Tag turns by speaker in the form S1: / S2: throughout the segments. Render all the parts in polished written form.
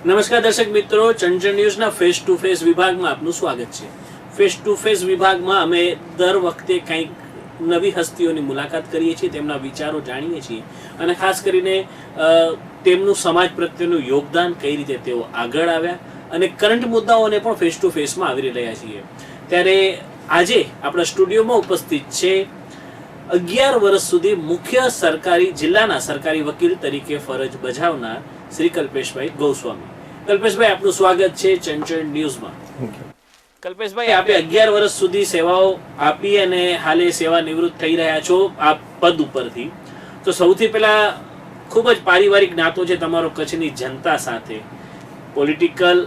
S1: નમસ્કાર દર્શક મિત્રો, ચંચળ ન્યૂઝના ફેસ ટુ ફેસ વિભાગમાં આપનું સ્વાગત છે. ફેસ ટુ ફેસ વિભાગમાં અમે દર વખતે કંઈક નવી હસ્તીઓની મુલાકાત કરીએ છીએ, તેમના વિચારો જાણીએ છીએ અને ખાસ કરીને તેમનું સમાજ પ્રત્યેનું યોગદાન, કઈ રીતે તેઓ આગળ આવ્યા અને કરંટ મુદ્દાઓને પણ ફેસ ટુ ફેસમાં આવરી રહ્યા છીએ. ત્યારે આજે આપણા સ્ટુડિયોમાં ઉપસ્થિત છે 11 વર્ષ સુધી મુખ્ય જિલ્લાના સરકારી વકીલ તરીકે ફરજ બજાવનાર શ્રી કલ્પેશભાઈ ગોસ્વામી. કલ્પેશભાઈ, આપનું સ્વાગત છે ચંચળ ન્યૂઝમાં. કલ્પેશભાઈ, આપે 11 વર્ષ સુધી સેવાઓ આપી અને હાલે સેવા નિવૃત્ત થઈ રહ્યા છો આ પદ ઉપરથી. તો સૌથી પહેલા ખૂબ જ પારિવારિક નાતો છે તમારો કચ્છની જનતા સાથે, પોલિટિકલ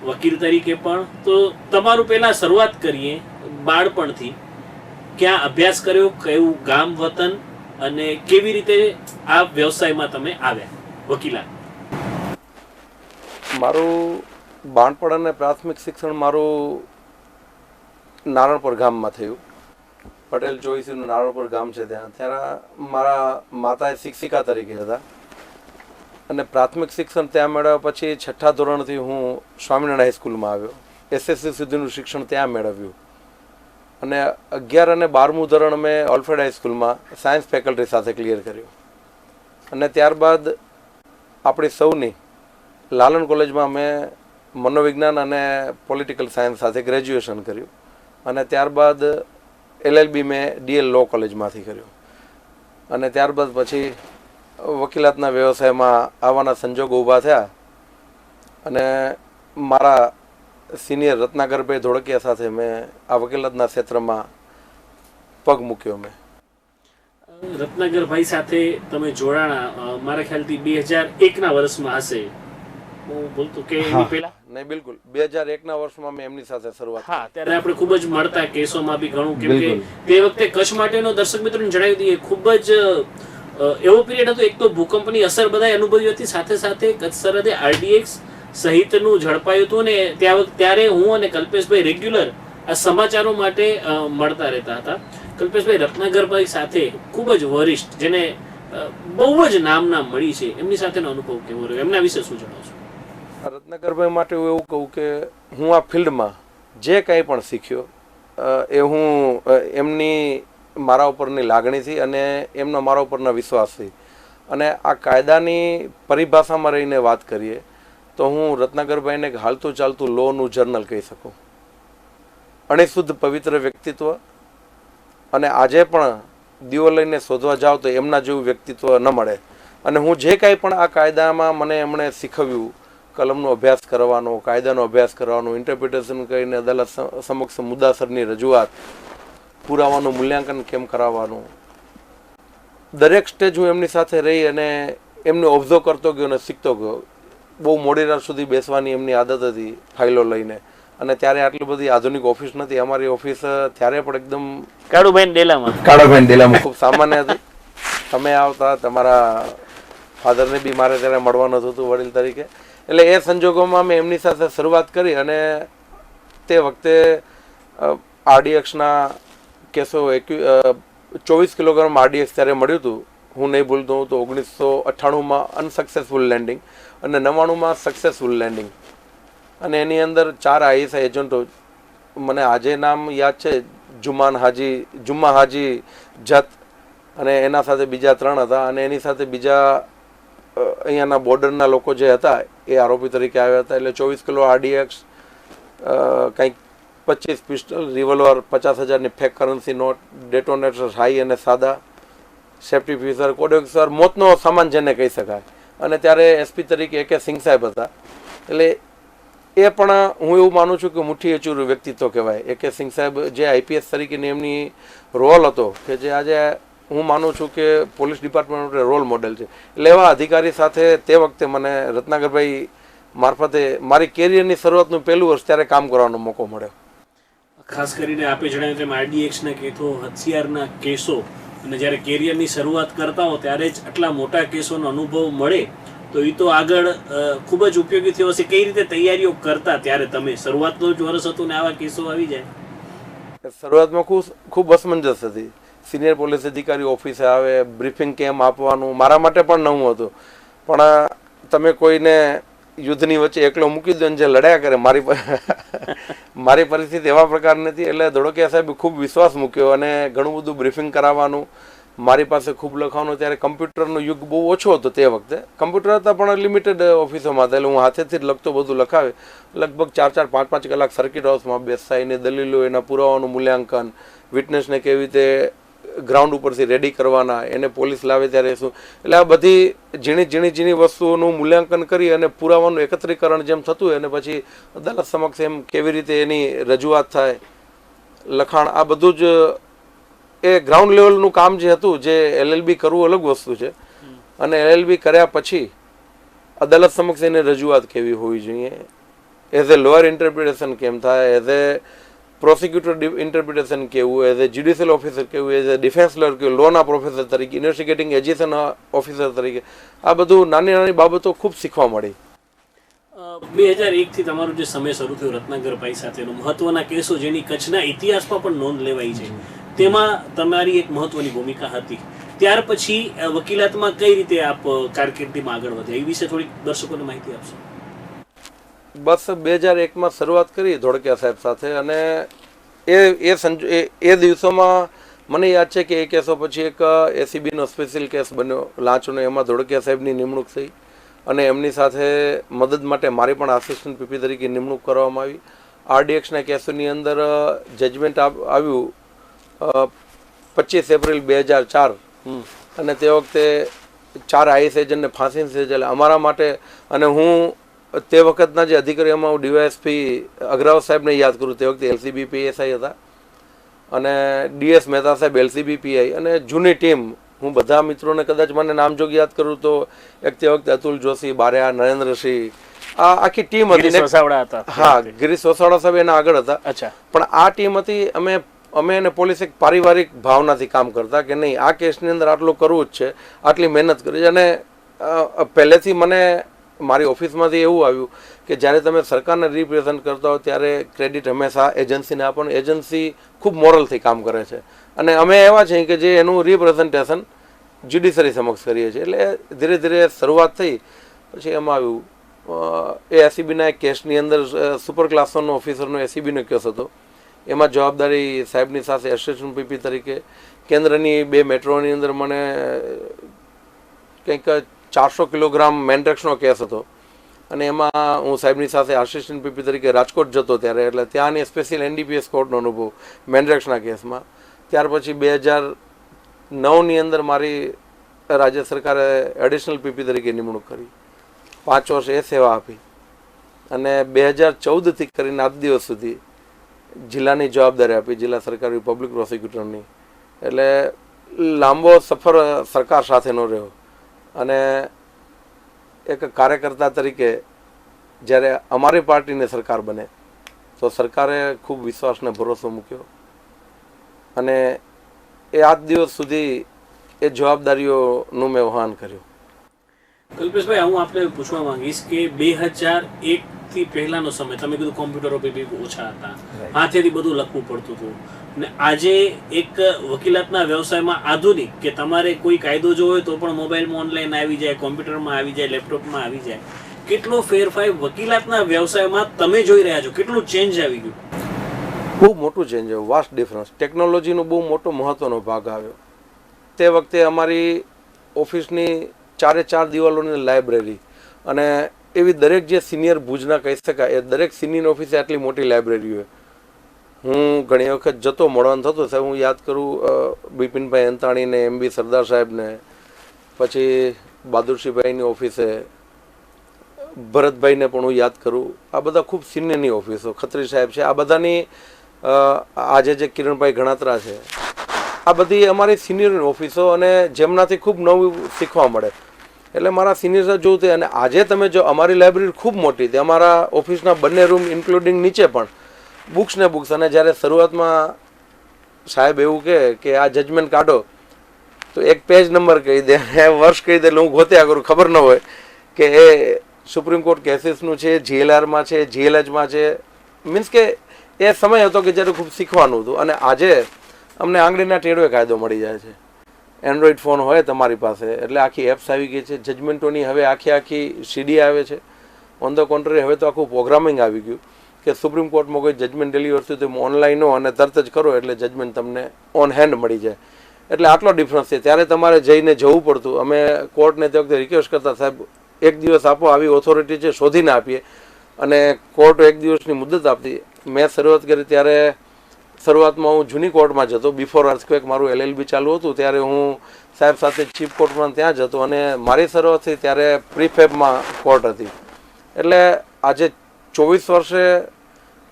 S1: વકીલ તરીકે પણ. તો તમારું પહેલા શરૂઆત કરીએ બાળપણથી. ક્યાં અભ્યાસ કર્યો, કયું ગામ વતન અને કેવી રીતે આ વ્યવસાયમાં તમે આવ્યા વકીલાત?
S2: મારું બાળપણ અને પ્રાથમિક શિક્ષણ મારું નારણપુર ગામમાં થયું. પટેલ ચોવીસીનું નારણપુર ગામ છે ત્યાં. ત્યારે મારા માતા શિક્ષિકા તરીકે હતા અને પ્રાથમિક શિક્ષણ ત્યાં મેળવ્યા પછી 6ઠ્ઠા ધોરણથી હું સ્વામિનારાયણ હાઈસ્કૂલમાં આવ્યો. SSC સુધીનું શિક્ષણ ત્યાં મેળવ્યું અને 11 અને 12મું ધોરણ મેં ઓલ્ફેડ હાઈસ્કૂલમાં સાયન્સ ફેકલ્ટી સાથે ક્લિયર કર્યું અને ત્યારબાદ આપણી સૌની લાલન કોલેજમાં મેં મનોવિજ્ઞાન અને પોલિટિકલ સાયન્સ સાથે ગ્રેજ્યુએશન કર્યું અને ત્યારબાદ LLB મેં DL લો કોલેજમાંથી કર્યું અને ત્યારબાદ પછી વકીલાતના વ્યવસાયમાં આવવાના સંજોગો ઊભા થયા અને મારા સિનિયર રત્નાકરભાઈ ધોળકિયા સાથે મેં આ વકીલાતના ક્ષેત્રમાં પગ મૂક્યો. મેં
S1: રત્નાકરભાઈ સાથે તમે જોડાણા મારા ખ્યાલથી 2001ના વર્ષમાં હશે. હું બોલતો કે એની પહેલા?
S2: નહીં, બિલકુલ 2001ના વર્ષમાં મેં એમની સાથે શરૂઆત.
S1: હા, ત્યારે આપણે ખૂબ જ મળતા, કેસોમાં બી ઘણું, કેમ કે તે વખતે કચ્છ માટેનો દર્શક મિત્રોને જણાવી દઈએ ખૂબ જ એવો પીરિયડ હતો. એક તો ભૂકંપની અસર બધાએ અનુભવી હતી, સાથે સાથે કચ્છ સરહદે RDX સહિતનું ઝડપાયું હતું ને ત્યારે હું અને કલ્પેશભાઈ રેગ્યુલર આ સમાચારો માટે મળતા રહેતા હતા. કલ્પેશભાઈ, રત્નાકરભાઈ સાથે ખૂબ જ વરિષ્ઠ, જેને બહુ જ નામના મળી છે, એમની સાથેનો અનુભવ કેવો રહ્યો, એમના વિશે શું જણાવશો?
S2: રત્નાકરભાઈ માટે હું એવું કહું કે હું આ ફિલ્ડમાં જે કંઈ પણ શીખ્યો એ હું એમની મારા ઉપરની લાગણીથી અને એમના મારા ઉપરના વિશ્વાસથી અને આ કાયદાની પરિભાષામાં રહીને વાત કરીએ તો હું રત્નાકરભાઈને હાલતું ચાલતું લોનું જર્નલ કહી શકું. અણિશુદ્ધ પવિત્ર વ્યક્તિત્વ અને આજે પણ દીવો લઈને શોધવા જાઓ તો એમના જેવું વ્યક્તિત્વ ન મળે. અને હું જે કાંઈ પણ આ કાયદામાં મને એમણે શીખવ્યું, કલમનો અભ્યાસ કરવાનો, કાયદાનો અભ્યાસ કરવાનો, ઇન્ટરપ્રિટેશન કરીને અદાલત સમક્ષ મુદ્દાસરની રજૂઆત, પુરાવાનું મૂલ્યાંકન કેમ કરાવવાનું, દરેક સ્ટેજ હું એમની સાથે રહી અને એમને ઓબ્ઝર્વ કરતો ગયો અને શીખતો ગયો. બહુ મોડી રાત સુધી બેસવાની એમની આદત હતી ફાઇલો લઈને અને ત્યારે આટલી બધી આધુનિક ઓફિસ નથી. અમારી ઓફિસ ત્યારે પણ એકદમ
S1: કાળુભાઈ
S2: ડેલામાં ખૂબ સામાન્ય હતી. તમે આવતા, તમારા ફાધરને બી મારે ત્યારે મળવાનું હતું વડીલ તરીકે. એટલે એ સંજોગોમાં મેં એમની સાથે શરૂઆત કરી અને તે વખતે RDXના કેસો 24 કિલોગ્રામ RDX ત્યારે મળ્યું હતું. હું નહીં ભૂલતો હું તો 1998માં અનસક્સેસફુલ લેન્ડિંગ અને 99માં સક્સેસફુલ લેન્ડિંગ અને એની અંદર 4 ISI એજન્ટો, મને આજે નામ યાદ છે, જુમ્મા હાજી જત અને એના સાથે બીજા 3 હતા અને એની સાથે બીજા અહીંયાના બોર્ડરના લોકો જે હતા એ આરોપી તરીકે આવ્યા હતા. એટલે 24 કિલો RDX, કંઈક 25 પિસ્ટલ, રિવોલ્વર, 50,000ની fake currency note, detonators high અને સાદા, સેફ્ટી ફીચર, કોડેક્સર, મોતનો સામાન જેને કહી શકાય. અને ત્યારે SP તરીકે AK સિંઘ સાહેબ હતા. એટલે એ પણ હું એવું માનું છું કે મુઠ્ઠી અચૂરું વ્યક્તિત્વ કહેવાય. AK સિંઘ સાહેબ જે IPS તરીકેની એમની રોલ હતો કે જે આજે હું માનું છું કે પોલીસ ડિપાર્ટમેન્ટ માટે રોલ મોડેલ છે. એટલે એવા અધિકારી સાથે તે વખતે મને રત્નાકરભાઈ મારફતે મારી કેરિયરની શરૂઆતનું પહેલું વર્ષ ત્યારે કામ કરવાનો મોકો મળ્યો.
S1: ખાસ કરીને આપે જણાવ્યું તેમ RDXના કેસો, હથિયારના કેસો, અને જ્યારે કેરિયરની શરૂઆત કરતા હો ત્યારે જ આટલા મોટા કેસોનો અનુભવ મળે તો એ તો આગળ ખૂબ જ ઉપયોગી થયો હશે. કઈ રીતે તૈયારીઓ કરતા ત્યારે તમે? શરૂઆતનું જ વર્ષ હતું ને આવા કેસો આવી જાય?
S2: શરૂઆતમાં ખૂબ અસમંજસ હતી. સિનિયર પોલીસ અધિકારી ઓફિસે આવે, બ્રીફિંગ કેમ આપવાનું મારા માટે પણ નવું હતું. પણ તમે કોઈને યુદ્ધની વચ્ચે એકલો મૂકી દો ને જે લડ્યા કરે મારી પરિસ્થિતિ એવા પ્રકારની નથી. એટલે ધોળકિયા સાહેબ ખૂબ વિશ્વાસ મૂક્યો અને ઘણું બધું બ્રીફિંગ કરાવવાનું, મારી પાસે ખૂબ લખવાનું. ત્યારે કમ્પ્યુટરનો યુગ બહુ ઓછો હતો તે વખતે. કમ્પ્યુટર હતા પણ લિમિટેડ ઓફિસોમાં હતા, એટલે હું હાથેથી જ લખતો, બધું લખાવે. લગભગ 4-4, 5-5 કલાક સર્કિટ હાઉસમાં બેસતા, એની દલીલો, એના પુરાવાનું મૂલ્યાંકન, વિટનેસને કેવી રીતે ગ્રાઉન્ડ ઉપરથી રેડી કરવાના, એને પોલીસ લાવે ત્યારે શું, એટલે આ બધી ઝીણી વસ્તુઓનું મૂલ્યાંકન કરી અને પુરાવાનું એકત્રીકરણ જેમ થતું હોય અને પછી અદાલત સમક્ષ એમ કેવી રીતે એની રજૂઆત થાય, લખાણ, આ બધું જ એ ગ્રાઉન્ડ લેવલનું કામ જે હતું. જે LLB કરવું અલગ વસ્તુ છે અને LLB કર્યા પછી અદાલત સમક્ષ એની રજૂઆત કેવી હોવી જોઈએ, એઝ એ લોયર ઇન્ટરપ્રિટેશન કેમ થાય, એઝ એ પ્રોસિક્યુટર ઇન્ટરપ્રિટેશન કેવું, એઝ એ જ્યુડિશિયલ ઓફિસર કેવું, એઝ એ ડિફેન્સ લોયર કેવું, લોના પ્રોફેસર તરીકે, ઇન્વેસ્ટિગેટિંગ એજન્સી ઓફિસર તરીકે, આ બધું નાની બાબતો ખૂબ શીખવા મળી.
S1: 2001 થી તમારો જે સમય શરૂ થયો રત્નાકરભાઈ સાથેનો, મહત્વના કેસો જેની કચ્છના ઇતિહાસમાં પણ નોંધ લેવાઈ છે, તેમાં તમારી એક મહત્વની ભૂમિકા હતી. ત્યાર પછી વકીલાતમાં કઈ રીતે આપ કારકિર્દીમાં આગળ વધ્યા, એ વિશે થોડી દર્શકોને માહિતી આપશો?
S2: બસ 2001માં શરૂઆત કરી ધોળકિયા સાહેબ સાથે અને એ દિવસોમાં મને યાદ છે કે એ કેસો પછી એક ACBનો સ્પેશિયલ કેસ બન્યો લાંચનો, એમાં ધોળકિયા સાહેબની નિમણૂક થઈ અને એમની સાથે મદદ માટે મારી પણ આસિસ્ટન્ટ PP તરીકે નિમણૂક કરવામાં આવી. RDXના કેસોની અંદર જજમેન્ટ આવ્યું 25 એપ્રિલ 2004 અને તે વખતે 4 IS એજન્ટને ફાંસીની સજા અમારા માટે. અને હું તે વખતના જે અધિકારી, એમાં હું DYSP અગ્રવાલ સાહેબને યાદ કરું, તે વખતે LCB PSI હતા અને DS મહેતા સાહેબ LCB PI અને જૂની ટીમ. હું બધા મિત્રોને કદાચ મને નામજોગ યાદ કરું તો એક તે વખતે અતુલ જોશી, બારિયા, નરેન્દ્રસિંહ, આ આખી ટીમ હતી. હા, ગિરીશ વસાવડા સાહેબ એના આગળ હતા. પણ આ ટીમ હતી. અમે અને પોલીસ એક પારિવારિક ભાવનાથી કામ કરતા કે નહીં, આ કેસની અંદર આટલું કરવું જ છે, આટલી મહેનત કરી. અને પહેલેથી મને મારી ઓફિસમાંથી એવું આવ્યું કે જ્યારે તમે સરકારને રિપ્રેઝન્ટ કરતા હો ત્યારે ક્રેડિટ હંમેશા એજન્સીને આપો. એજન્સી ખૂબ મોરલથી કામ કરે છે અને અમે એવા છીએ કે જે એનું રિપ્રેઝન્ટેશન જ્યુડિશરી સમક્ષ કરીએ છીએ. એટલે ધીરે ધીરે શરૂઆત થઈ. પછી એમાં આવ્યું એ ACBના એક કેસની અંદર સુપર ક્લાસ 1 ઓફિસરનો ACBનો કેસ હતો. એમાં જવાબદારી સાહેબની સાથે એસિસ્ટન્ટ PP તરીકે. કેન્દ્રની 2 મેટ્રોની અંદર મને કંઈક 400 કિલોગ્રામ મેન્ડ્રેક્સનો કેસ હતો અને એમાં હું સાહેબની સાથે આસિસ્ટન્ટ PP તરીકે રાજકોટ જતો ત્યારે, એટલે ત્યાંની સ્પેશિયલ NDPS કોર્ટનો અનુભવ મેન્ડ્રેક્સના કેસમાં. ત્યાર પછી 2009ની અંદર મારી રાજ્ય સરકારે એડિશનલ PP તરીકે નિમણૂક કરી. 5 વર્ષ એ સેવા આપી અને 2014થી કરીને આજ દિવસ સુધી જિલ્લાની જવાબદારી આપી, જિલ્લા સરકારી પબ્લિક પ્રોસિક્યુટરની. એટલે લાંબો સફર સરકાર સાથેનો રહ્યો અને એક કાર્યકર્તા તરીકે જ્યારે અમારી પાર્ટીને સરકાર બને તો સરકારે ખૂબ વિશ્વાસને ભરોસો મૂક્યો અને એ આજ દિવસ સુધી એ જવાબદારીઓનું મેં વહન કર્યું.
S1: કલ્પેશભાઈ, હું આપને પૂછવા માંગીશ કે 2001 થી પહેલાનો સમય, તમે કીધું કોમ્પ્યુટરો બી ઓછા હતા, હાથેથી બધું લખવું પડતું હતું, ને આજે એક વકીલાતના વ્યવસાયમાં આધુનિક કે તમારે કોઈ કાયદો જો હોય તો પણ મોબાઈલમાં ઓનલાઈન આવી જાય, કોમ્પ્યુટરમાં આવી જાય, લેપટોપમાં આવી જાય. કેટલો ફેરફાર વકીલાતના વ્યવસાયમાં તમે જોઈ રહ્યા છો? કેટલું ચેન્જ આવી ગયું?
S2: બહુ મોટું ચેન્જ આવ્યું, વાસ્ટ ડિફરન્સ. ટેકનોલોજીનો બહુ મોટો મહત્વનો ભાગ આવ્યો. તે વખતે અમારી ઓફિસની 4 દિવાલોની લાઇબ્રેરી અને એવી દરેક જે સિનિયર ભુજના કહી શકાય એ દરેક સિનિયર ઓફિસે આટલી મોટી લાઇબ્રેરી હોય. હું ઘણી વખત જતો, મળવાનું થતું. સાહેબ હું યાદ કરું બિપિનભાઈ અંતાણીને, MB સરદાર સાહેબને, પછી બહાદુરસિંહભાઈની ઓફિસે, ભરતભાઈને પણ હું યાદ કરું. આ બધા ખૂબ સિનિયરની ઓફિસો, ખત્રી સાહેબ છે, આ બધાની આજે જે કિરણભાઈ ગણાત્રા છે, આ બધી અમારી સિનિયરની ઓફિસો અને જેમનાથી ખૂબ નવું શીખવા મળે. એટલે મારા સિનિયર સાથે જોવું થાય. અને આજે તમે જો અમારી લાઇબ્રેરી ખૂબ મોટી હતી, અમારા ઓફિસના બંને રૂમ ઇન્ક્લુડિંગ નીચે પણ બુક્સ ને બુક્સ. અને જ્યારે શરૂઆતમાં સાહેબ એવું કે આ જજમેન્ટ કાઢો તો એક પેજ નંબર કહી દે, વર્ષ કહી દે, એટલે હું ગોત્યા કરું, ખબર ન હોય કે એ સુપ્રીમ કોર્ટ કેસીસનું છે, GLRમાં છે, GLHમાં છે. મીન્સ કે એ સમય હતો કે જ્યારે ખૂબ શીખવાનું હતું. અને આજે અમને આંગળીના ટેડવે કાયદો મળી જાય છે. એન્ડ્રોઈડ ફોન હોય તમારી પાસે એટલે આખી એપ્સ આવી ગઈ છે. જજમેન્ટોની હવે આખી CD આવે છે ઓન ધ કોન્ટ્રી હવે તો આખું પ્રોગ્રામિંગ આવી ગયું કે સુપ્રીમ કોર્ટમાં કોઈ જજમેન્ટ ડિલિવર થયું તો ઓનલાઈન હો અને તરત જ કરો એટલે જજમેન્ટ તમને ઓન હેન્ડ મળી જાય. એટલે આટલો ડિફરન્સ છે. ત્યારે તમારે જઈને જવું પડતું. અમે કોર્ટને તે વખતે રિક્વેસ્ટ કરતા, સાહેબ એક દિવસ આપો, આવી ઓથોરિટી છે શોધીને આપીએ. અને કોર્ટ એક દિવસની મુદત આપતી. મેં શરૂઆત કરી ત્યારે શરૂઆતમાં હું જૂની કોર્ટમાં જ હતો. બિફોર અર્થક્વેક મારું LLB ચાલુ હતું ત્યારે હું સાહેબ સાથે ચીફ કોર્ટમાં ત્યાં જ હતો. અને મારી શરૂઆત થઈ ત્યારે પ્રીફેબમાં કોર્ટ હતી. એટલે આજે 24 વર્ષે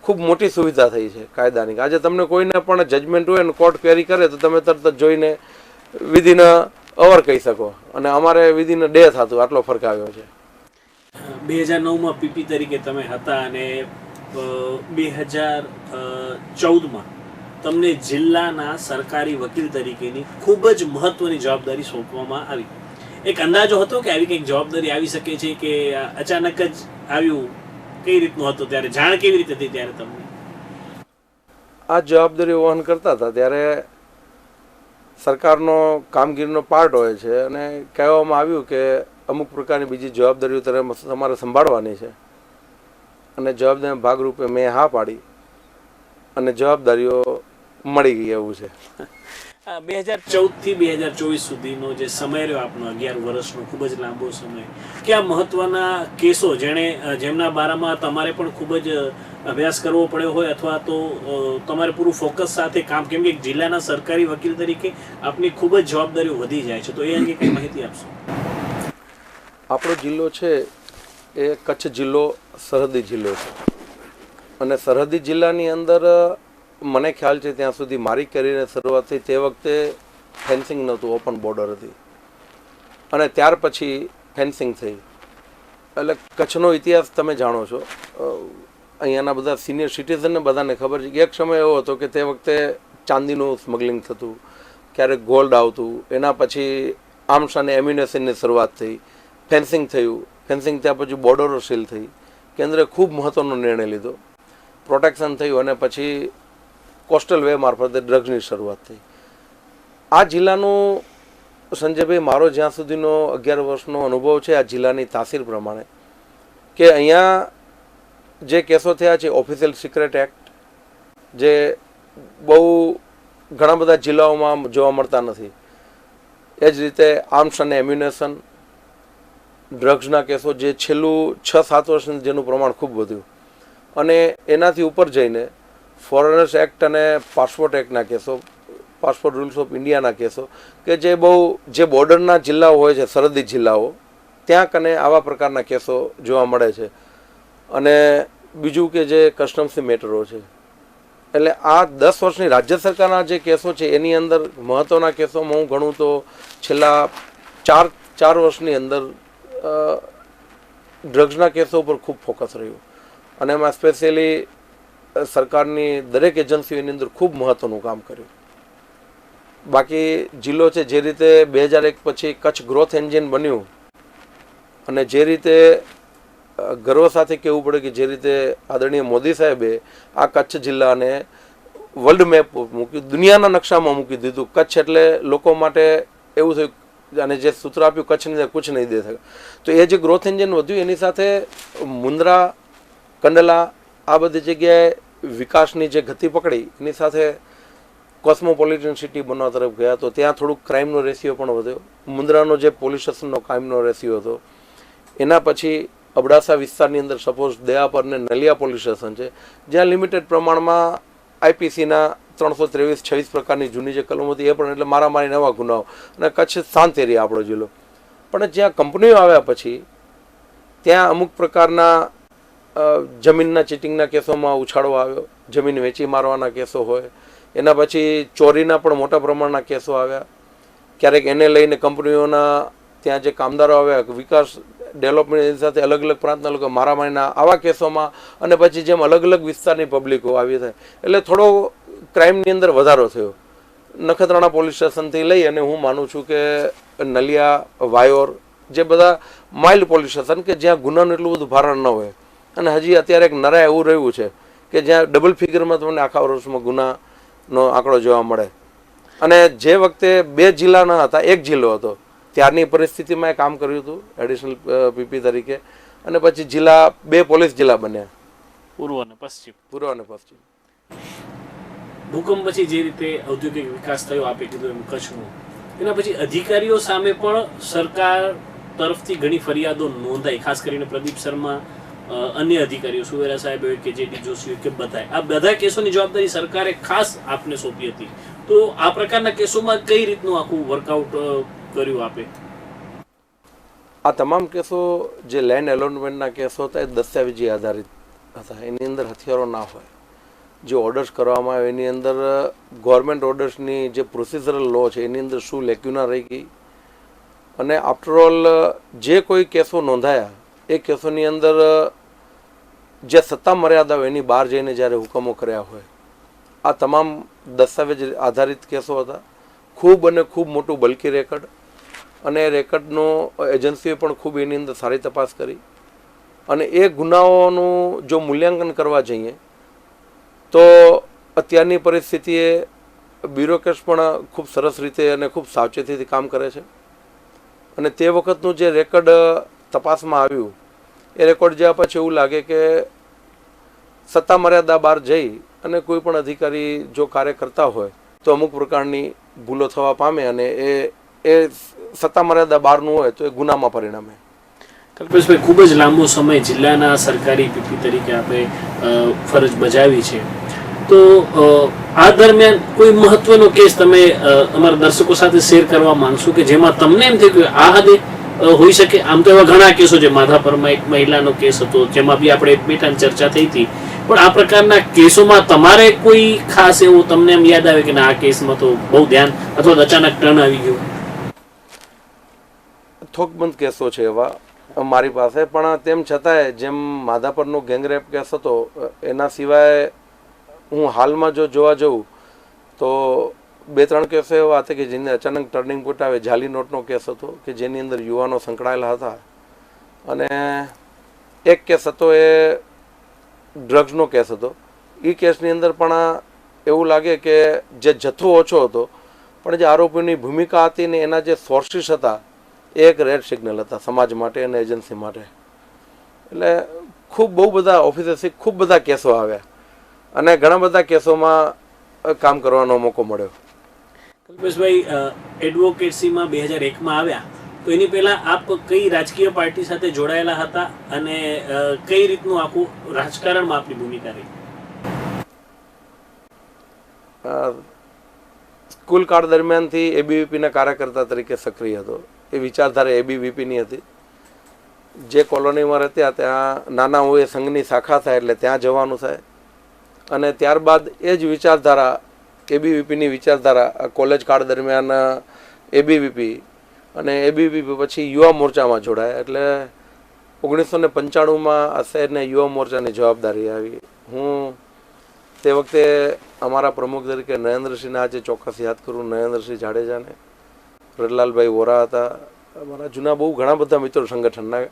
S2: ખૂબ મોટી સુવિધા થઈ છે કાયદાની. આજે તમને કોઈને પણ જજમેન્ટ હોય ને કોર્ટ ક્વેરી કરે તો તમે તરત જ જોઈને વિધિન અવર કહી શકો. અને અમારે વિધિન ડે થતું. આટલો ફરક આવ્યો છે.
S1: 2009માં પીપી તરીકે તમે હતા અને 2014માં તમને જિલ્લાના સરકારી વકીલ તરીકેની ખૂબ જ મહત્વની જવાબદારી સોંપવામાં આવી. એક અંદાજો હતો કે આવી કંઈક જવાબદારી આવી શકે છે કે અચાનક જ આવ્યું? કઈ રીતનું હતું ત્યારે? જાણ કેવી રીતે હતી ત્યારે તમને?
S2: આ જવાબદારી વહન કરતા હતા ત્યારે સરકારનો કામગીરીનો પાર્ટ હોય છે અને કહેવામાં આવ્યું કે અમુક પ્રકારની બીજી જવાબદારીઓ તમારે સંભાળવાની છે. અને જવાબદારીના ભાગરૂપે મેં હા પાડી અને જવાબદારીઓ મળી ગઈ. એવું છે.
S1: 2014 થી 2024 સુધીનો જે સમય રહ્યો આપનો, 11 વર્ષનો ખૂબ જ લાંબો સમય, કયા મહત્વના કેસો જેમના બારામાં તમારે પણ ખૂબ જ અભ્યાસ કરવો પડ્યો હોય અથવા તો તમારે પૂરું ફોકસ સાથે કામ, કેમ કે જિલ્લાના સરકારી વકીલ તરીકે આપની ખૂબ જ જવાબદારીઓ વધી જાય છે, તો એ અંગે કઈ માહિતી આપશો?
S2: આપણો જિલ્લો છે એ કચ્છ જિલ્લો સરહદી જિલ્લો છે. અને સરહદી જિલ્લાની અંદર મને ખ્યાલ છે ત્યાં સુધી મારી કરીને શરૂઆત થઈ તે વખતે ફેન્સિંગ નહોતું, ઓપન બોર્ડર હતી. અને ત્યાર પછી ફેન્સિંગ થઈ. એટલે કચ્છનો ઇતિહાસ તમે જાણો છો. અહીંયાના બધા સિનિયર સિટીઝનને બધાને ખબર છે કે એક સમય એવો હતો કે તે વખતે ચાંદીનું સ્મગલિંગ થતું, ક્યારેક ગોલ્ડ આવતું. એના પછી આર્મ્સ અને એમ્યુનેશનની શરૂઆત થઈ, ફેન્સિંગ થયું. ફેન્સિંગ થયા પછી બોર્ડરો સીલ થઈ. કેન્દ્રે ખૂબ મહત્ત્વનો નિર્ણય લીધો, પ્રોટેક્શન થયું અને પછી કોસ્ટલ વે મારફતે ડ્રગ્સની શરૂઆત થઈ. આ જિલ્લાનું સંજયભાઈ મારો જ્યાં સુધીનો 11 વર્ષનો અનુભવ છે આ જિલ્લાની તાસીર પ્રમાણે, કે અહીંયા જે કેસો થયા છે ઓફિશિયલ સિક્રેટ એક્ટ, જે બહુ ઘણા બધા જિલ્લાઓમાં જોવા મળતા નથી. એ જ રીતે આર્મ્સ અને એમ્યુનેશન, ડ્રગ્સના કેસો જે છેલ્લું 6-7 વર્ષથી જેનું પ્રમાણ ખૂબ વધ્યું. અને એનાથી ઉપર જઈને ફોરેનર્સ એક્ટ અને પાસપોર્ટ એક્ટના કેસો, પાસપોર્ટ રૂલ્સ ઓફ ઇન્ડિયાના કેસો, કે જે બોર્ડરના જિલ્લાઓ હોય છે, સરહદી જિલ્લાઓ, ત્યાં કને આવા પ્રકારના કેસો જોવા મળે છે. અને બીજું કે જે કસ્ટમ્સની મેટરો છે. એટલે આ 10 વર્ષની રાજ્ય સરકારના જે કેસો છે એની અંદર મહત્ત્વના કેસોમાં હું ગણું તો છેલ્લા 4 વર્ષની અંદર ડ્રગ્સના કેસો ઉપર ખૂબ ફોકસ રહ્યું. અને એમાં સ્પેશિયલી સરકારની દરેક એજન્સીઓની અંદર ખૂબ મહત્ત્વનું કામ કર્યું. બાકી જિલ્લો છે જે રીતે 2001 પછી કચ્છ ગ્રોથ એન્જિન બન્યું, અને જે રીતે ગર્વ સાથે કહેવું પડે કે જે રીતે આદરણીય મોદી સાહેબે આ કચ્છ જિલ્લાને વર્લ્ડ મેપ મૂક્યું, દુનિયાના નકશામાં મૂકી દીધું. કચ્છ એટલે લોકો માટે એવું થયું, અને જે સૂત્ર આપ્યું કચ્છની કુછ નહીં દે શકે. તો એ જે ગ્રોથ એન્જિન વધ્યું એની સાથે મુન્દ્રા, કંડલા, આ બધી જગ્યાએ વિકાસની જે ગતિ પકડી, એની સાથે કોસ્મોપોલિટન સિટી બનવા તરફ ગયા. તો ત્યાં થોડુંક ક્રાઇમનો રેશિયો પણ વધ્યો. મુન્દ્રાનો જે પોલીસ સ્ટેશનનો ક્રાઇમનો રેશિયો હતો, એના પછી અબડાસા વિસ્તારની અંદર સપોઝ દયાપર ને નલિયા પોલીસ સ્ટેશન છે, જ્યાં લિમિટેડ પ્રમાણમાં IPCના 323-26 પ્રકારની જૂની જે કલમો હતી એ પણ, એટલે મારામારી નવા ગુનાઓ. અને કચ્છ શાંત એરિયા આપણો જિલ્લો. પણ જ્યાં કંપનીઓ આવ્યા પછી ત્યાં અમુક પ્રકારના જમીનના ચીટિંગના કેસોમાં ઉછાળો આવ્યો, જમીન વેચી મારવાના કેસો હોય. એના પછી ચોરીના પણ મોટા પ્રમાણના કેસો આવ્યા. ક્યારેક એને લઈને કંપનીઓના ત્યાં જે કામદારો આવ્યા, વિકાસ ડેવલપમેન્ટ સાથે અલગ અલગ પ્રાંતના લોકો મારામારીના આવા કેસોમાં, અને પછી જેમ અલગ અલગ વિસ્તારની પબ્લિકો આવી થાય, એટલે થોડો ક્રાઇમની અંદર વધારો થયો. નખત્રાણા પોલીસ સ્ટેશનથી લઈ અને હું માનું છું કે નલિયા, વાયોર, જે બધા માઇલ્ડ પોલીસ સ્ટેશન કે જ્યાં ગુનાનું એટલું બધું ભારણ ન હોય. અને હજી અત્યારે એક નરા એવું રહ્યું છે કે જ્યાં ડબલ ફિગરમાં તમને આખા વર્ષમાં ગુનાનો આંકડો જોવા મળે. અને જે વખતે 2 જિલ્લાના હતા, 1 જિલ્લો હતો, ત્યારની પરિસ્થિતિમાં એ કામ કર્યું હતું એડિશનલ PP તરીકે. અને પછી જિલ્લા 2 પોલીસ જિલ્લા બન્યા,
S1: પૂર્વ અને પશ્ચિમ.
S2: પૂર્વ અને પશ્ચિમ.
S1: ભૂકંપ પછી જે રીતે ઔદ્યોગિક વિકાસ થયો આપે કીધું એમ કચ્છનો, એના પછી અધિકારીઓ સામે પણ સરકાર તરફથી ઘણી ફરિયાદો નોંધાઈ, ખાસ કરીને પ્રદીપ શર્મા, અન્ય અધિકારીઓ સુવેરા સાહેબ હોય કે જેડી જોશી હોય કે બધા, આ બધા કેસોની જવાબદારી સરકારે ખાસ આપને સોંપી હતી. તો આ પ્રકારના કેસોમાં કઈ રીતનું આખું વર્કઆઉટ કર્યું આપે?
S2: આ તમામ કેસો જે લેન્ડ એલોટમેન્ટના કેસો હતા એ દસ્તાવેજી આધારિત હતા. એની અંદર હથિયારો ના હોય. જે ઓર્ડર્સ કરવામાં આવે એની અંદર ગવર્મેન્ટ ઓર્ડર્સની જે પ્રોસિજરલ લો છે એની અંદર શું લેક્યુના રહી ગઈ, અને આફ્ટરઓલ જે કોઈ કેસો નોંધાયા એ કેસોની અંદર જે સત્તા મર્યાદાઓ એની બહાર જઈને જ્યારે હુકમો કર્યા હોય, આ તમામ દસ્તાવેજ આધારિત કેસો હતા. ખૂબ અને ખૂબ મોટું બલ્કી રેકર્ડ, અને એ રેકર્ડનો એજન્સીએ પણ ખૂબ એની અંદર સારી તપાસ કરી. અને એ ગુનાઓનું જો મૂલ્યાંકન કરવા જઈએ તો અત્યારની પરિસ્થિતિએ બ્યુરોક્રેટ્સ પણ ખૂબ સરસ રીતે અને ખૂબ સાવચેતીથી કામ કરે છે. અને તે વખતનું જે રેકર્ડ તપાસમાં આવ્યું એ રેકોર્ડ જોયા પછી એવું લાગે કે સત્તા મર્યાદા બહાર જઈ અને કોઈ પણ અધિકારી જો કાર્ય કરતા હોય તો અમુક પ્રકારની ભૂલો થવા પામે, અને એ સત્તા મર્યાદા બહારનું હોય તો એ ગુનામાં પરિણમે.
S1: કલ્પેશભાઈ, ખૂબ જ લાંબો સમય જિલ્લાના સરકારી પીપી તરીકે આપણે ફરજ બજાવી છે, તો આ દરમિયાન કોઈ મહત્વનો કેસ તમે અમારા દર્શકો સાથે શેર કરવા માંગશો કે જેમાં તમને એમ થયું કે આ હદે હોઈ શકે? આમ તો એવા ઘણા કેસો છે, માધાપરમાં એક મહિલાનો કેસ હતો જેમાં બી આપણે એકબીજાની ચર્ચા થઈ હતી, પણ આ પ્રકારના કેસોમાં તમારે કોઈ ખાસ એવું તમને એમ યાદ આવે કે ના આ કેસમાં તો બહુ ધ્યાન અથવા અચાનક ટર્ન આવી ગયું?
S2: થોકબંધ કેસો છે એવા મારી પાસે, પણ તેમ છતાંય જેમ માધાપરનો ગેંગરેપ કેસ હતો એના સિવાય હું હાલમાં જો જોવા જઉં તો 2-3 કેસો એવા હતા કે જેને અચાનક ટર્નિંગ પોઈન્ટ આવે. જાલી નોટનો કેસ હતો કે જેની અંદર યુવાનો સંકળાયેલા હતા, અને એક કેસ હતો એ ડ્રગ્સનો કેસ હતો. એ કેસની અંદર પણ એવું લાગે કે જે જથ્થો ઓછો હતો પણ જે આરોપીની ભૂમિકા હતી ને એના જે સોર્સિસ હતા એ એક રેડ સિગ્નલ હતા સમાજ માટે અને એજન્સી માટે. એટલે ખૂબ બહુ બધા ઓફિસરથી ખૂબ બધા કેસો આવ્યા અને ઘણા બધા કેસોમાં કામ કરવાનો મોકો મળ્યો.
S1: કલ્પેશભાઈ, એડવોકેસીમાં 2001માં આવ્યા તો એની પહેલા આપ કઈ રાજકીય પાર્ટી સાથે જોડાયેલા હતા અને કઈ રીતનું આખું રાજકારણમાં આપની ભૂમિકા રહી?
S2: સ્કૂલ કાળ દરમિયાનથી એબીવીપીના કાર્યકર્તા તરીકે સક્રિય હતો. એ વિચારધારા એબીવીપીની હતી. જે કોલોનીમાં રહેતા ત્યાં નાના હોય સંઘની શાખા થાય એટલે ત્યાં જવાનું થાય, અને ત્યારબાદ એ જ વિચારધારા એબીવીપીની વિચારધારા કોલેજ કાળ દરમિયાન એબીવીપી, અને એબીવીપી પછી યુવા મોરચામાં જોડાયા. એટલે 1995માં આ શહેરને યુવા મોરચાની જવાબદારી આવી. હું તે વખતે અમારા પ્રમુખ તરીકે નરેન્દ્રસિંહને આજે ચોક્કસ યાદ કરું, નરેન્દ્રસિંહ જાડેજાને, રતલાલભાઈ વોરા હતા, અમારા જૂના બહુ ઘણા બધા મિત્રો સંગઠનના.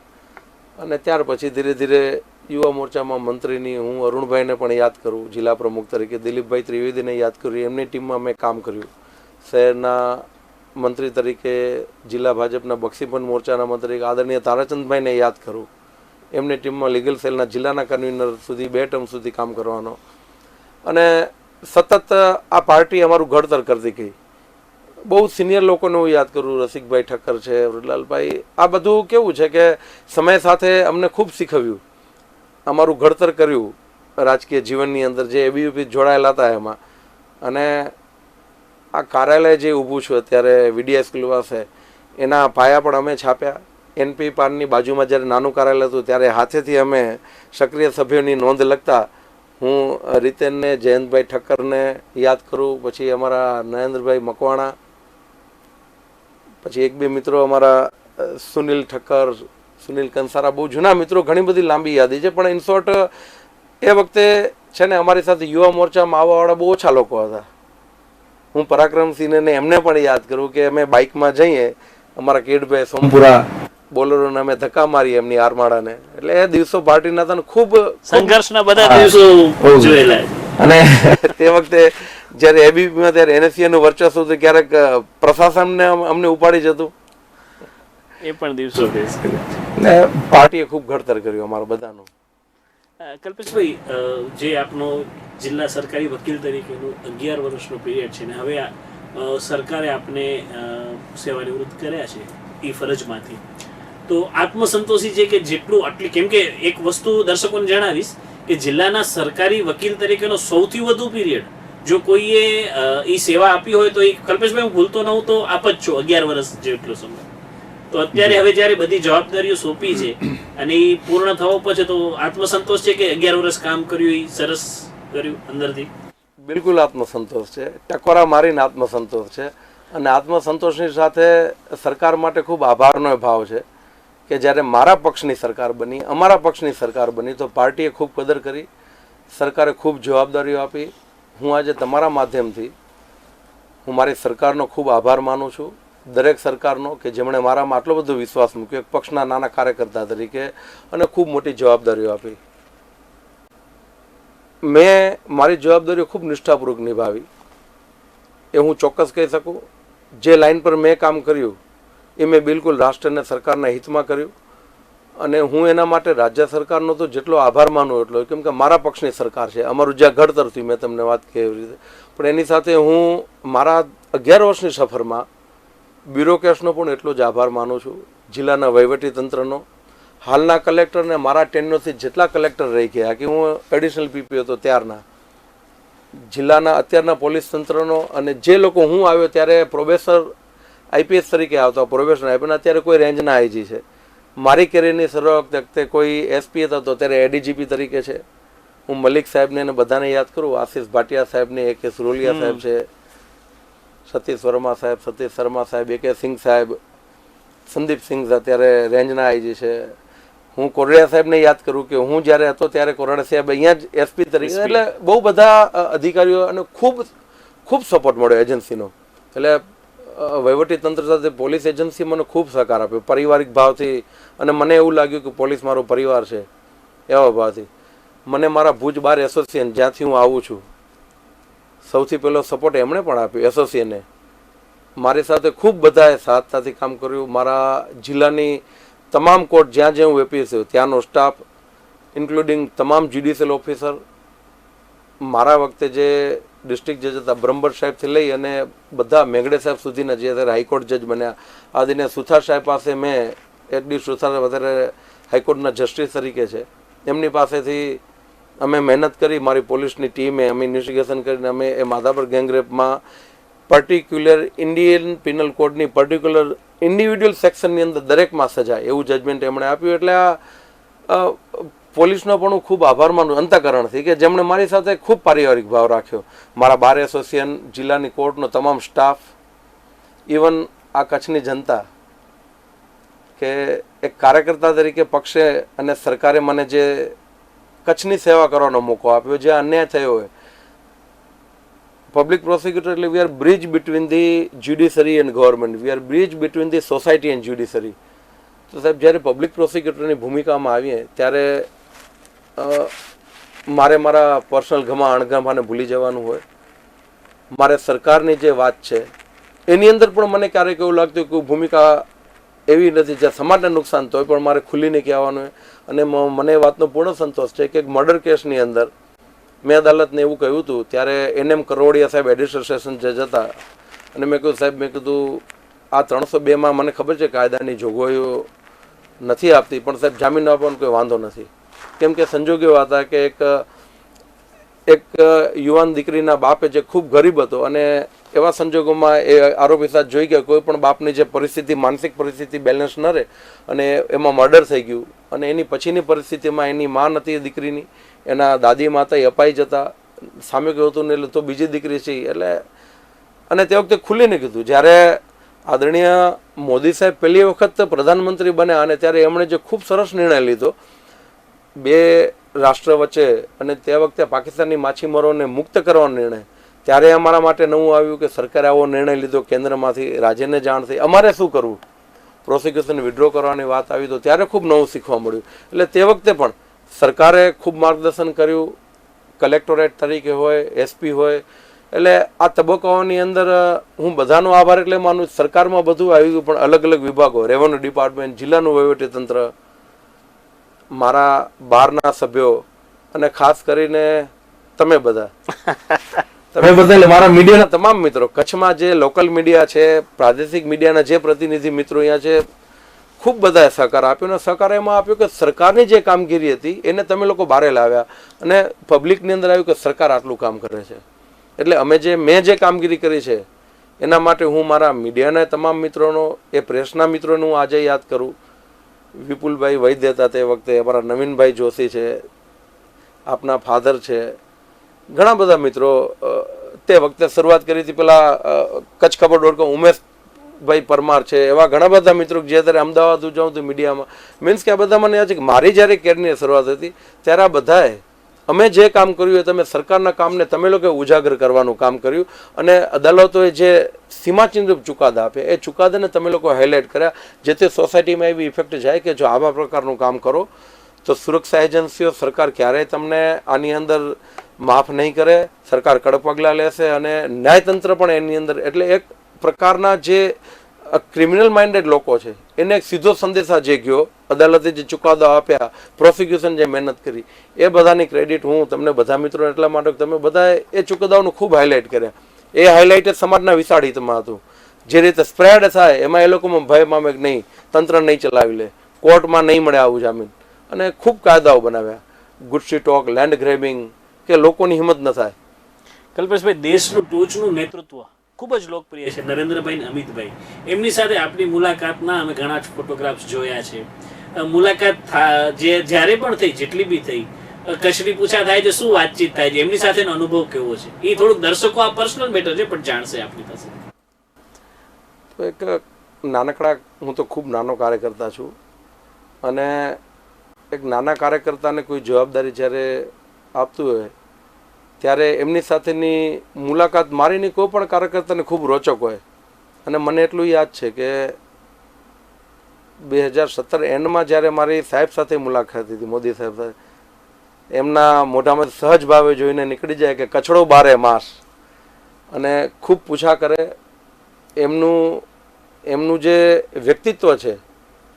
S2: અને ત્યાર પછી ધીરે ધીરે યુવા મોરચામાં મંત્રીની હું અરુણભાઈને પણ યાદ કરું, જિલ્લા પ્રમુખ તરીકે દિલીપભાઈ ત્રિવેદીને યાદ કરું, એમની ટીમમાં મેં કામ કર્યું. શહેરના મંત્રી તરીકે જિલ્લા ભાજપના બક્ષીપંચ મોરચાના મંત્રી આદરણીય તારાચંદભાઈને યાદ કરું, એમની ટીમમાં લીગલ સેલના જિલ્લાના કન્વીનર સુધી 2 ટર્મ સુધી કામ કરવાનો. અને સતત આ પાર્ટી અમારું ઘડતર કરતી ગઈ. બહુ સિનિયર લોકોને હું યાદ કરું, રસિકભાઈ ઠક્કર છે, વૃદલાલભાઈ. આ બધું કેવું છે કે સમય સાથે અમને ખૂબ શીખવ્યું, અમારું ઘડતર કર્યું રાજકીય જીવનની અંદર જે એબીવીપી જોડાયેલા હતા એમાં. અને આ કાર્યાલય જે ઊભું છું અત્યારે વીડીએસ સ્કૂલ પાસે, એના પાયા પણ અમે છાપ્યા. એનપી પાનની બાજુમાં જ્યારે નાનું કાર્યાલય હતું ત્યારે હાથેથી અમે સક્રિય સભ્યોની નોંધ લખતા. હું રીતેનને, જયંતભાઈ ઠક્કરને યાદ કરું, પછી અમારા નરેન્દ્રભાઈ મકવાણા, પછી 1-2 મિત્રો અમારા સુનિલ ઠક્કર, સુનિલ કંસારા, બહુ જૂના મિત્રો, ઘણી બધી લાંબી યાદી છે. પણ ઇન શોર્ટ એ વખતે છે ને અમારી સાથે યુવા મોરચામાં આવવાવાળા બહુ ઓછા લોકો હતા. હું પરાક્રમસિંહને એમને પણ યાદ કરું કે અમે બાઇકમાં જઈએ, અમારા કિડભાઈ સોમપુરા બોલરોને અમે ધક્કા મારી એમની આરમાળાને. એટલે એ દિવસો પાર્ટીના હતા, ખૂબ
S1: સંઘર્ષના બધા દિવસો જોયેલા. અને
S2: તે વખતે જ્યારે એબીપીમાં ત્યારે એનએસસીનું વર્ચસ્વ હતું, ક્યારેક પ્રશાસનને અમને ઉપાડી જતું.
S1: એ પણ દિવસો
S2: ને પાર્ટીએ ખૂબ ઘડતર કર્યું અમારા બધાનું.
S1: કલ્પેશભાઈ, જે આપનો જિલ્લા સરકારી વકીલ તરીકેનું 11 વર્ષનો પીરિયડ છે ને હવે સરકારે આપને સેવા નિવૃત્ત કર્યા છે એ ફરજમાંથી, તો આત્મસંતોષી છે કે જેટલું આટલી, કેમ કે એક વસ્તુ દર્શકોને જણાવીશ કે જિલ્લાના સરકારી વકીલ તરીકેનો સૌથી વધુ પીરિયડ જો કોઈએ એ સેવા આપી હોય તો એ કલ્પેશભાઈ, હું ભૂલતો ન હોઉં તો આપ જ છો, 11 વર્ષ જેટલો સમય. તો અત્યારે હવે જ્યારે બધી જવાબદારીઓ સોંપી છે અને એ પૂર્ણ થવા પછી તો આત્મસંતોષ છે કે 11 વર્ષ કામ કર્યું એ સરસ કર્યું અંદરથી?
S2: બિલકુલ આત્મસંતોષ છે, ટકોરા મારીને આત્મસંતોષ છે. અને આત્મસંતોષની સાથે સરકાર માટે ખૂબ આભારનો ભાવ છે કે જ્યારે મારા પક્ષની સરકાર બની, અમારા પક્ષની સરકાર બની, તો પાર્ટીએ ખૂબ કદર કરી, સરકારે ખૂબ જવાબદારીઓ આપી. હું આજે તમારા માધ્યમથી હું મારી સરકારનો ખૂબ આભાર માનું છું, દરેક સરકારનો, કે જેમણે મારામાં આટલો બધો વિશ્વાસ મૂક્યો એક પક્ષના નાના કાર્યકર્તા તરીકે અને ખૂબ મોટી જવાબદારીઓ આપી. મેં મારી જવાબદારીઓ ખૂબ નિષ્ઠાપૂર્વક નિભાવી એ હું ચોક્કસ કહી શકું. જે લાઈન પર મેં કામ કર્યું એ મેં બિલકુલ રાષ્ટ્ર અને સરકારના હિતમાં કર્યું અને હું એના માટે રાજ્ય સરકારનો તો જેટલો આભાર માનું એટલો, કેમ કે મારા પક્ષની સરકાર છે, અમારું જ્યાં ઘડતર થયું મેં તમને વાત કરી એવી રીતે. પણ એની સાથે હું મારા 11 વર્ષની સફરમાં બ્યુરોક્રેટ્સનો પણ એટલો જ આભાર માનું છું, જિલ્લાના વહીવટીતંત્રનો, હાલના કલેક્ટરને, મારા ટેન્યુરથી જેટલા કલેક્ટર રહી ગયા કે હું એડિશનલ પીપી હતો ત્યારના, જિલ્લાના અત્યારના પોલીસ તંત્રનો, અને જે લોકો હું આવ્યો ત્યારે પ્રોબેશનર આઈપીએસ તરીકે આવતા પ્રોબેશનર આઈપીએસ, અત્યારે કોઈ રેન્જના આઈજી છે. મારી કેરિયરની શરૂઆત વખતે કોઈ એસપી હતો ત્યારે એડીજીપી તરીકે છે. હું મલિક સાહેબને અને બધાને યાદ કરું, આશીષ ભાટિયા સાહેબને, AK સુરોલિયા સાહેબ છે, સતીશ વર્મા સાહેબ, સતીશ શર્મા સાહેબ, AK સિંઘ સાહેબ, સંદીપ સિંઘ અત્યારે રેન્જના આઈજી છે. હું કોરડિયા સાહેબને યાદ કરું કે હું જ્યારે હતો ત્યારે કોરડિયા સાહેબ અહીંયા જ એસપી તરીકે, એટલે બહુ બધા અધિકારીઓ અને ખૂબ ખૂબ સપોર્ટ મળ્યો એજન્સીનો. એટલે વહીવટી તંત્ર સાથે પોલીસ એજન્સી મને ખૂબ સહકાર આપ્યો પારિવારિક ભાવથી, અને મને એવું લાગ્યું કે પોલીસ મારો પરિવાર છે એવા ભાવથી. મને મારા ભુજ બાર એસોસિએશન જ્યાંથી હું આવું છું સૌથી પહેલો સપોર્ટ એમણે પણ આપ્યો, એસોસિએશને. મારી સાથે ખૂબ બધાએ સાથતાથી કામ કર્યું. મારા જિલ્લાની તમામ કોર્ટ જ્યાં જ્યાં હું એપીએસ થયો ત્યાંનો સ્ટાફ, ઇન્ક્લુડિંગ તમામ જ્યુડિશિયલ ઓફિસર, મારા વખતે જે ડિસ્ટ્રિક્ટ જજ હતા બ્રહ્મભટ્ટ સાહેબથી લઈ અને બધા મેઘડે સાહેબ સુધીના જે અત્યારે હાઈકોર્ટ જજ બન્યા, આ દિને સુથાર સાહેબ પાસે મેં HD સુથાર વધારે હાઈકોર્ટના જસ્ટિસ તરીકે છે, એમની પાસેથી અમે મહેનત કરી. મારી પોલીસની ટીમે અમે ઇન્વેસ્ટિગેશન કરીને અમે એ માધાપર ગેંગરેપમાં પર્ટિક્યુલર ઇન્ડિયન પિનલ કોડની પર્ટિક્યુલર ઇન્ડિવિડ્યુઅલ સેક્શનની અંદર દરેકમાં સજા એવું જજમેન્ટ એમણે આપ્યું. એટલે આ પોલીસનો પણ હું ખૂબ આભાર માનું અંતઃકરણથી કે જેમણે મારી સાથે ખૂબ પારિવારિક ભાવ રાખ્યો. મારા બાર એસોસિએશન, જિલ્લાની કોર્ટનો તમામ સ્ટાફ, ઇવન આ કચ્છની જનતા, કે એક કાર્યકર્તા તરીકે પક્ષે અને સરકારે મને જે કચ્છની સેવા કરવાનો મોકો આપ્યો, જે અન્યાય થયો હોય. પબ્લિક પ્રોસિક્યુટર એટલે we are bridge between the judiciary and government, we are bridge between the society and judiciary. તો સાહેબ જ્યારે પબ્લિક પ્રોસિક્યુટરની ભૂમિકામાં આવીએ ત્યારે મારે મારા પર્સનલ ગમા અણગમાને ભૂલી જવાનું હોય. મારે સરકારની જે વાત છે એની અંદર પણ મને ક્યારેક એવું લાગતું કે ભૂમિકા એવી નથી જ્યાં સમાજને નુકસાન તો પણ મારે ખુલ્લીને કહેવાનું હોય. અને મને એ વાતનો પૂર્ણ સંતોષ છે કે એક મર્ડર કેસની અંદર મેં અદાલતને એવું કહ્યું હતું ત્યારે NM કરોડિયા સાહેબ એડિશનલ સેશન જજ હતા, અને મેં કહ્યું સાહેબ, મેં કીધું આ 302માં મને ખબર છે કાયદાની જોગવાઈઓ નથી આપતી, પણ સાહેબ જામીન આપવાનો કોઈ વાંધો નથી. કેમ કે સંજોગ એવા હતા કે એક યુવાન દીકરીના બાપે જે ખૂબ ગરીબ હતો અને એવા સંજોગોમાં એ આરોપી સાથે જોઈ ગયા કોઈ પણ બાપની જે પરિસ્થિતિ, માનસિક પરિસ્થિતિ બેલેન્સ ન રહે અને એમાં મર્ડર થઈ ગયું, અને એની પછીની પરિસ્થિતિમાં એની માં નથી દીકરીની, એના દાદી માતા અપાઈ જતા, સામે કહ્યું હતું ને એટલે તો બીજી દીકરી છે. એટલે અને તે વખતે ખુલ્લીને કીધું જ્યારે આદરણીય મોદી સાહેબ પહેલી વખત પ્રધાનમંત્રી બન્યા અને ત્યારે એમણે જે ખૂબ સરસ નિર્ણય લીધો બે રાષ્ટ્ર વચ્ચે, અને તે વખતે પાકિસ્તાનની માછીમારોને મુક્ત કરવાનો નિર્ણય, ત્યારે અમારા માટે નવું આવ્યું કે સરકારે આવો નિર્ણય લીધો કેન્દ્રમાંથી, રાજ્યને જાણ થઈ, અમારે શું કરવું, પ્રોસિક્યુશન વિડ્રો કરવાની વાત આવી તો ત્યારે ખૂબ નવું શીખવા મળ્યું. એટલે તે વખતે પણ સરકારે ખૂબ માર્ગદર્શન કર્યું, કલેક્ટોરેટ તરીકે હોય, SP હોય. એટલે આ તબક્કાઓની અંદર હું બધાનો આભાર એટલે માનું. સરકારમાં બધું આવી ગયું પણ અલગ અલગ વિભાગો, રેવન્યુ ડિપાર્ટમેન્ટ, જિલ્લાનું વહીવટીતંત્ર, મારા બહારના સભ્યો અને ખાસ કરીને તમે બધા એટલે મારા મીડિયાના તમામ મિત્રો, કચ્છમાં જે લોકલ મીડિયા છે, પ્રાદેશિક મીડિયાના જે પ્રતિનિધિ મિત્રો અહીંયા છે, ખૂબ બધાએ સહકાર આપ્યો. અને સહકાર એમાં આપ્યો કે સરકારની જે કામગીરી હતી એને તમે લોકો બહાર લાવ્યા અને પબ્લિકની અંદર આવ્યું કે સરકાર આટલું કામ કરે છે. એટલે મેં જે કામગીરી કરી છે એના માટે હું મારા મીડિયાના તમામ મિત્રોનો, એ પ્રેસના મિત્રોને હું આજે યાદ કરું. વિપુલભાઈ વૈદ્ય હતા તે વખતે, અમારા નવીનભાઈ જોશી છે, આપના ફાધર છે, ઘણા બધા મિત્રો તે વખતે શરૂઆત કરી હતી. પેલા કચ્છ ખબર ઉમેશભાઈ પરમાર છે, એવા ઘણા બધા મિત્રો જે અત્યારે અમદાવાદ જાઉં તો મીડિયામાં, મીન્સ કે આ બધા મને યાદ છે કે મારી જ્યારે કેરિયરની શરૂઆત હતી ત્યારે આ બધાએ અમે જે કામ કર્યું એ તમે સરકારના કામને તમે લોકોએ ઉજાગર કરવાનું કામ કર્યું. અને અદાલતોએ જે સીમાચિહ્નરૂપ ચુકાદા આપ્યા એ ચુકાદાને તમે લોકો હાઇલાઇટ કર્યા, જેથી સોસાયટીમાં એવી ઇફેક્ટ જાય કે જો આવા પ્રકારનું કામ કરો તો સુરક્ષા એજન્સીઓ, સરકાર ક્યારેય તમને આની અંદર માફ નહીં કરે, સરકાર કડક પગલાં લેશે અને ન્યાયતંત્ર પણ એની અંદર. એટલે એક પ્રકારના જે ક્રિમિનલ માઇન્ડેડ લોકો છે એને એક સીધો સંદેશા જે ગયો, અદાલતે જે ચુકાદા આપ્યા, પ્રોસિક્યુશન જે મહેનત કરી, એ બધાની ક્રેડિટ હું તમને બધા મિત્રો એટલા માટે તમે બધાએ એ ચુકાદાઓનું ખૂબ હાઇલાઇટ કર્યા. એ હાઇલાઇટ સમાજના વિશાળ હિતમાં હતું. જે રીતે સ્પ્રેડ થાય એમાં એ લોકોમાં ભય મામે કે નહીં, તંત્ર નહીં ચલાવી લે, કોર્ટમાં નહીં મળે આવું જામીન, અને ખૂબ કાયદાઓ બનાવ્યા. ગુડ્સી ટોક, લેન્ડ ગ્રેબિંગ, કે લોકોની હિંમત ન થાય.
S1: કલ્પેશભાઈ, દેશનું ટોચનું નેતૃત્વ ખૂબ જ લોકપ્રિય છે, નરેન્દ્રભાઈ અને અમિતભાઈ. એમની સાથે આપણી મુલાકાતના અમે ઘણા જ ફોટોગ્રાફ્સ જોયા છે. મુલાકાત જ્યારે પણ થઈ, જેટલી બી થઈ, કચરી પૂછા થાય છે, શું વાતચીત થાય છે, એમની સાથેનો અનુભવ કેવો છે, એ થોડુંક દર્શકો આ પર્સનલ મેટર છે પણ જાણશે આપણી પાસે.
S2: તો એક નાનકડા, હું તો ખૂબ નાનો કાર્યકર્તા છું, અને એક નાના કાર્યકર્તાને કોઈ જવાબદારી જ્યારે આપતું હોય ત્યારે એમની સાથેની મુલાકાત મારીની કોઈ પણ કાર્યકર્તાને ખૂબ રોચક હોય. અને મને એટલું યાદ છે કે 2017 એન્ડમાં જ્યારે મારી સાહેબ સાથે મુલાકાત હતી, મોદી સાહેબ સાથે, એમના મોઢામાં સહજ ભાવે જોઈને નીકળી જાય કે કચડો બારે માસ, અને ખૂબ પૂછા કરે. એમનું જે વ્યક્તિત્વ છે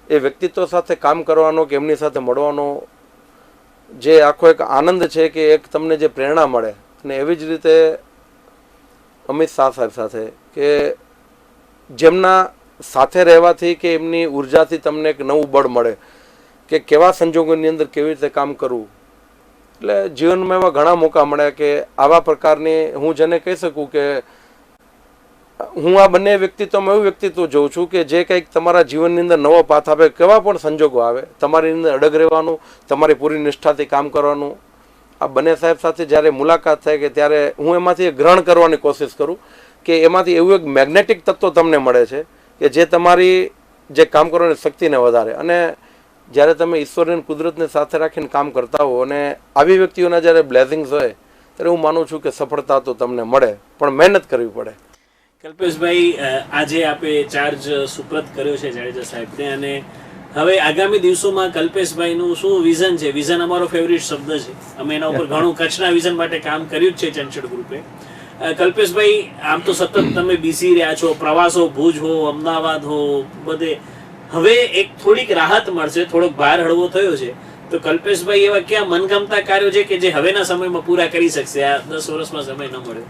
S2: એ વ્યક્તિત્વ સાથે કામ કરવાનો કે એમની સાથે મળવાનો જે આખો એક આનંદ છે કે એક તમને જે પ્રેરણા મળે. અને એવી જ રીતે અમિત શાહ સાહેબ સાથે, કે જેમના સાથે રહેવાથી કે એમની ઉર્જાથી તમને એક નવું બળ મળે કે કેવા સંજોગોની અંદર કેવી રીતે કામ કરવું. એટલે જીવનમાં એવા ઘણા મોકા મળ્યા કે આવા પ્રકારની, હું જેને કહી શકું કે હું આ બંને વ્યક્તિત્વમાં એવું વ્યક્તિત્વ જોઉં છું કે જે કંઈક તમારા જીવનની અંદર નવો પાથ આપે. કેવા પણ સંજોગો આવે, તમારી અંદર અડગ રહેવાનું, તમારી પૂરી નિષ્ઠાથી કામ કરવાનું. આ બંને સાહેબ સાથે જ્યારે મુલાકાત થાય કે ત્યારે હું એમાંથી ગ્રહણ કરવાની કોશિશ કરું કે એમાંથી એવું એક મેગ્નેટિક તત્વ તમને મળે છે કે જે તમારી જે કામ કરવાની શક્તિને વધારે. અને જ્યારે તમે ઈશ્વરની કુદરતને સાથે રાખીને કામ કરતા હો અને આવી વ્યક્તિઓના જ્યારે બ્લેસિંગ્સ હોય ત્યારે હું માનું છું કે સફળતા તો તમને મળે, પણ મહેનત કરવી પડે.
S1: કલ્પેશભાઈ, આજે આપે ચાર્જ સુપ્રત કર્યો છે જાડેજા સાહેબને, અને હવે આગામી દિવસોમાં કલ્પેશભાઈનું શું વિઝન છે? વિઝન અમારો ફેવરિટ શબ્દ છે, અમે એના ઉપર ઘણું કચ્છના વિઝન માટે કામ કર્યું જ છે ચંચળ ગ્રુપે. કલ્પેશભાઈ, આમ તો સતત તમે બીસી રહ્યા છો, પ્રવાસો, ભુજ હો, અમદાવાદ હો, બધે. હવે એક થોડીક રાહત મળશે, થોડોક ભાર હળવો થયો છે, તો કલ્પેશભાઈ એવા ક્યાં મનગમતા કાર્યો છે કે જે હવેના સમયમાં પૂરા કરી શકશે? આ 10 વર્ષમાં સમય ન મળ્યો.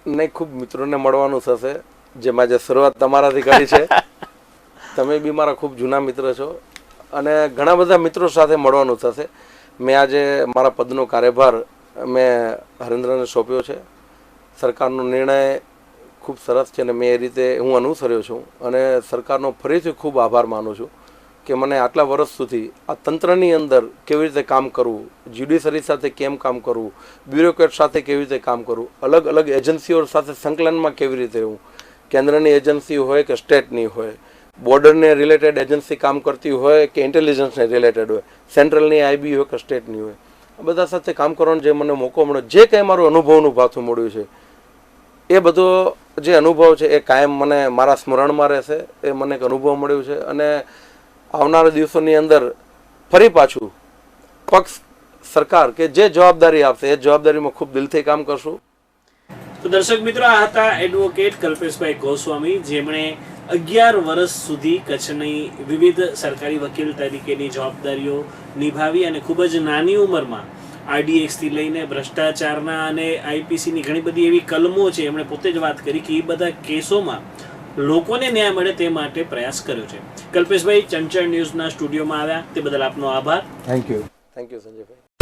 S2: નહીં, ખૂબ મિત્રોને મળવાનું થશે, જેમાં જે શરૂઆત તમારાથી કરી છે. તમે બી મારા ખૂબ જૂના મિત્ર છો, અને ઘણા બધા મિત્રો સાથે મળવાનું થશે. મેં આજે મારા પદનો કાર્યભાર મેં હરેન્દ્રને સોંપ્યો છે. સરકારનો નિર્ણય ખૂબ સરસ છે અને મેં એ રીતે હું અનુસર્યો છું, અને સરકારનો ફરીથી ખૂબ આભાર માનું છું કે મને આટલા વર્ષ સુધી આ તંત્રની અંદર કેવી રીતે કામ કરવું, જ્યુડિશરી સાથે કેમ કામ કરવું, બ્યુરોક્રેટ સાથે કેવી રીતે કામ કરવું, અલગ અલગ એજન્સીઓ સાથે સંકલનમાં કેવી રીતે રહેવું, કેન્દ્રની એજન્સી હોય કે સ્ટેટની હોય, બોર્ડરને રિલેટેડ એજન્સી કામ કરતી હોય કે ઇન્ટેલિજન્સને રિલેટેડ હોય, સેન્ટ્રલની આઈબી હોય કે સ્ટેટની હોય, આ બધા સાથે કામ કરવાનો જે મને મોકો મળ્યો, જે કંઈ મારું અનુભવનું ભાથું મળ્યું છે, એ બધો જે અનુભવ છે એ કાયમ મને મારા સ્મરણમાં રહેશે. એ મને એક અનુભવ મળ્યું છે, અને આવનારા દિવસોની અંદર ફરી પાછું પક્ષ, સરકાર કે જે જવાબદારી આપશે એ જવાબદારીમાં ખૂબ દિલથી કામ કરશું.
S1: તો દર્શક મિત્રો, આ હતા એડવોકેટ કલ્પેશભાઈ ગોસ્વામી, જેમણે 11 વર્ષ સુધી કચ્છની વિવિધ સરકારી વકીલ તરીકેની જવાબદારીઓ નિભાવી અને ખૂબ જ નાની ઉંમરમાં RDX થી લઈને ભ્રષ્ટાચારના અને IPC ની ઘણી બધી એવી કલમો છે, એમણે પોતે જ વાત કરી કે એ બધા કેસોમાં લોકોને ન્યાય મળે તે માટે પ્રયાસ કર્યો છે. કલ્પેશભાઈ, ચંચળ ન્યૂઝના સ્ટુડિયોમાં આવ્યા તે બદલ આપનો આભાર.
S3: Thank you
S2: thank you Sanjaybhai.